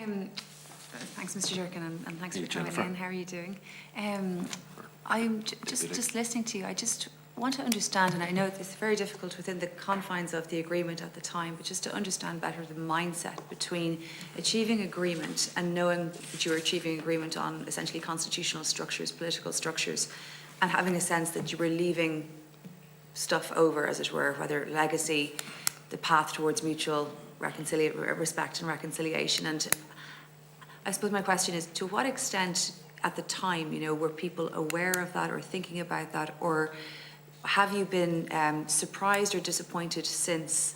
Thanks, Mr. Durkan, and thanks for coming Jennifer. in. How are you doing? I'm just listening to you. I just want to understand, and I know it's very difficult within the confines of the agreement at the time, but just to understand better the mindset between achieving agreement and knowing that you're achieving agreement on essentially constitutional structures, political structures, and having a sense that you were leaving stuff over, as it were, whether legacy, the path towards mutual respect and reconciliation. And I suppose my question is, to what extent at the time, were people aware of that or thinking about that, or have you been surprised or disappointed since,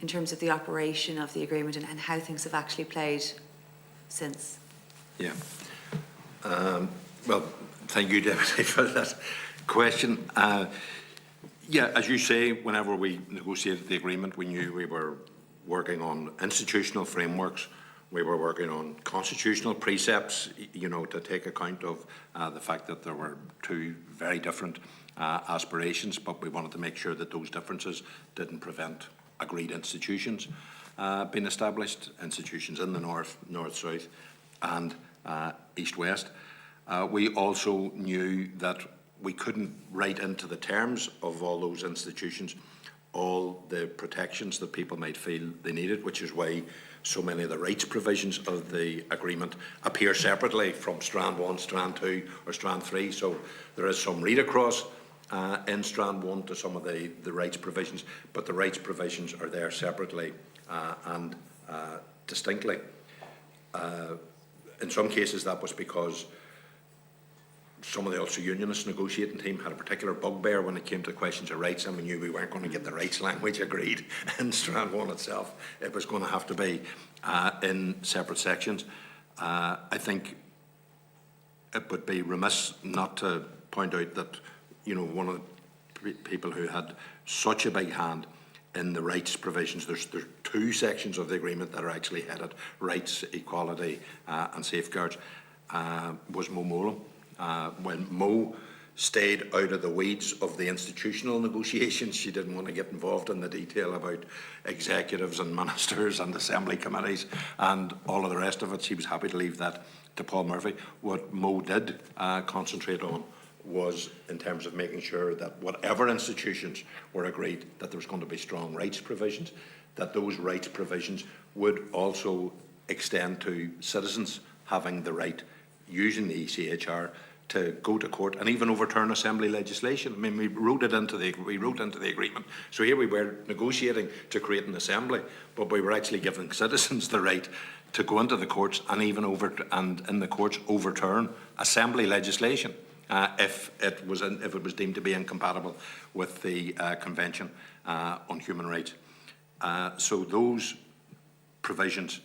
in terms of the operation of the agreement and how things have actually played since? Yeah. Well, thank you, Deputy, for that question. Yeah, as you say, whenever we negotiated the agreement, we knew we were working on institutional frameworks. We were working on constitutional precepts, to take account of the fact that there were two very different aspirations, but we wanted to make sure that those differences didn't prevent agreed institutions being established, institutions in the north, north-south and east-west. We also knew that we couldn't write into the terms of all those institutions all the protections that people might feel they needed, which is why so many of the rights provisions of the agreement appear separately from Strand 1, Strand 2 or Strand 3. So there is some read across in Strand 1 to some of the rights provisions, but the rights provisions are there separately and distinctly. In some cases that was because some of the Ulster Unionist negotiating team had a particular bugbear when it came to questions of rights, and we knew we weren't going to get the rights language agreed in Strand 1 itself. It was going to have to be in separate sections. I think it would be remiss not to point out that, one of the people who had such a big hand in the rights provisions, there's two sections of the agreement that are actually headed rights, equality and safeguards, was Mo Mowlam. When Mo stayed out of the weeds of the institutional negotiations, she didn't want to get involved in the detail about executives and ministers and assembly committees and all of the rest of it. She was happy to leave that to Paul Murphy. What Mo did concentrate on was in terms of making sure that whatever institutions were agreed, that there was going to be strong rights provisions, that those rights provisions would also extend to citizens having the right, using the ECHR, to go to court and even overturn assembly legislation. I mean, we wrote into the agreement. So here we were negotiating to create an assembly, but we were actually giving citizens the right to go into the courts and even in the courts overturn assembly legislation if it was deemed to be incompatible with the Convention on Human Rights. So those provisions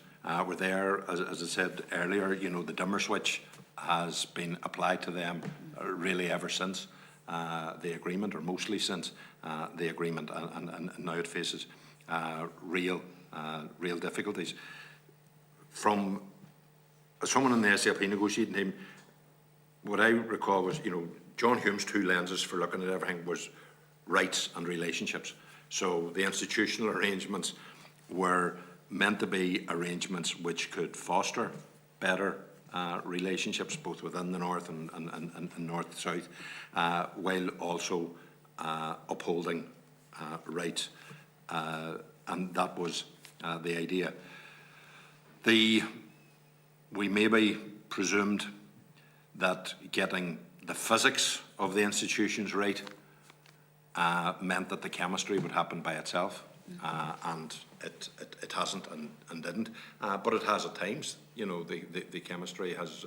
were there, as I said earlier. The dimmer switch has been applied to them really ever since the agreement, or mostly since the agreement, and now it faces real difficulties. From someone in the SLP negotiating team, what I recall was, John Hume's two lenses for looking at everything was rights and relationships. So the institutional arrangements were meant to be arrangements which could foster better relationships both within the North and North-South, while also upholding rights, and that was the idea. We maybe presumed that getting the physics of the institutions right meant that the chemistry would happen by itself, and it hasn't and didn't, but it has at times. The chemistry has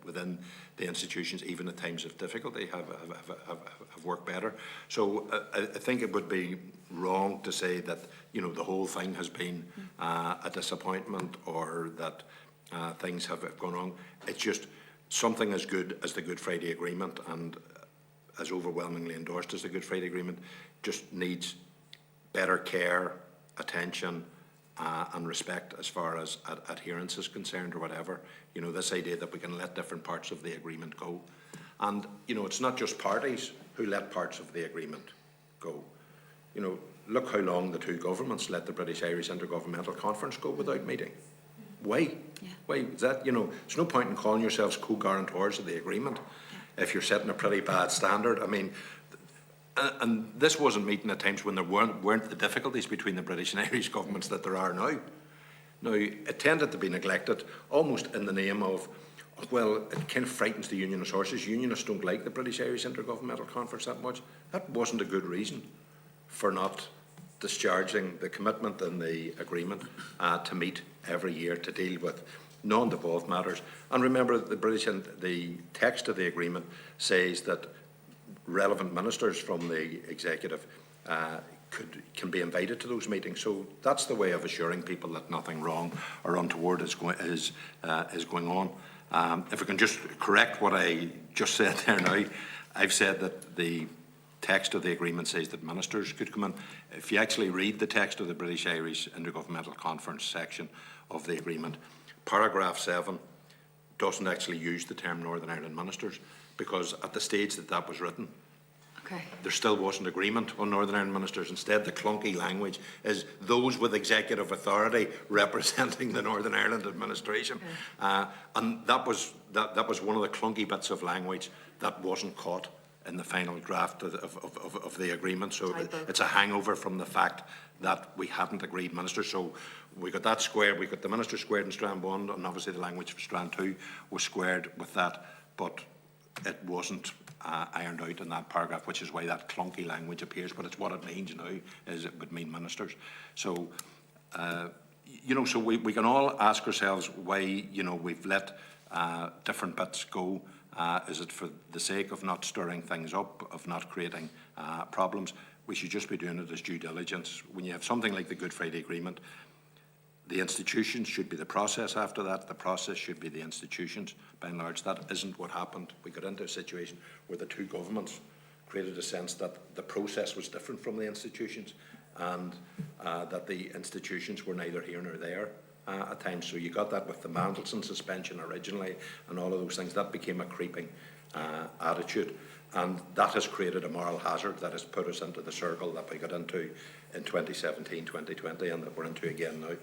within the institutions, even at times of difficulty, have worked better. So I think it would be wrong to say that the whole thing has been a disappointment, or that things have gone wrong. It's just something as good as the Good Friday Agreement, and as overwhelmingly endorsed as the Good Friday Agreement, just needs better care, attention, and respect as far as adherence is concerned, or whatever. This idea that we can let different parts of the agreement go. And, it's not just parties who let parts of the agreement go. Look how long the two governments let the British-Irish Intergovernmental Conference go without meeting. Why? Yeah. Why is that? There's no point in calling yourselves co-guarantors of the agreement if you're setting a pretty bad standard. I mean, and this wasn't meeting at times when there weren't the difficulties between the British and Irish governments that there are now. Now, it tended to be neglected, almost in the name of, well, it kind of frightens the unionist horses. Unionists don't like the British-Irish Intergovernmental Conference that much. That wasn't a good reason for not discharging the commitment in the agreement to meet every year to deal with non-devolved matters. And remember, the text of the agreement says that relevant ministers from the executive can be invited to those meetings. So that's the way of assuring people that nothing wrong or untoward is going on. If I can just correct what I just said there now, I've said that the text of the agreement says that ministers could come in. If you actually read the text of the British-Irish Intergovernmental Conference section of the agreement, paragraph 7 doesn't actually use the term Northern Ireland ministers, because at the stage that was written, there still wasn't agreement on Northern Ireland ministers. Instead, the clunky language is those with executive authority representing the Northern Ireland administration. And that was one of the clunky bits of language that wasn't caught in the final draft of the agreement. So it's a hangover from the fact that we hadn't agreed ministers. So we got that squared. We got the minister squared in Strand 1, and obviously the language for Strand 2 was squared with that. But it wasn't ironed out in that paragraph, which is why that clunky language appears. But it's what it means now, is it would mean ministers. So, so we can all ask ourselves why, we've let different bits go. Is it for the sake of not stirring things up, of not creating problems? We should just be doing it as due diligence. When you have something like the Good Friday Agreement, the institutions should be the process after that. The process should be the institutions, by and large. That isn't what happened. We got into a situation where the two governments created a sense that the process was different from the institutions, and that the institutions were neither here nor there at times. So you got that with the Mandelson suspension originally and all of those things. That became a creeping attitude. And that has created a moral hazard that has put us into the circle that we got into in 2017, 2020, and that we're into again now.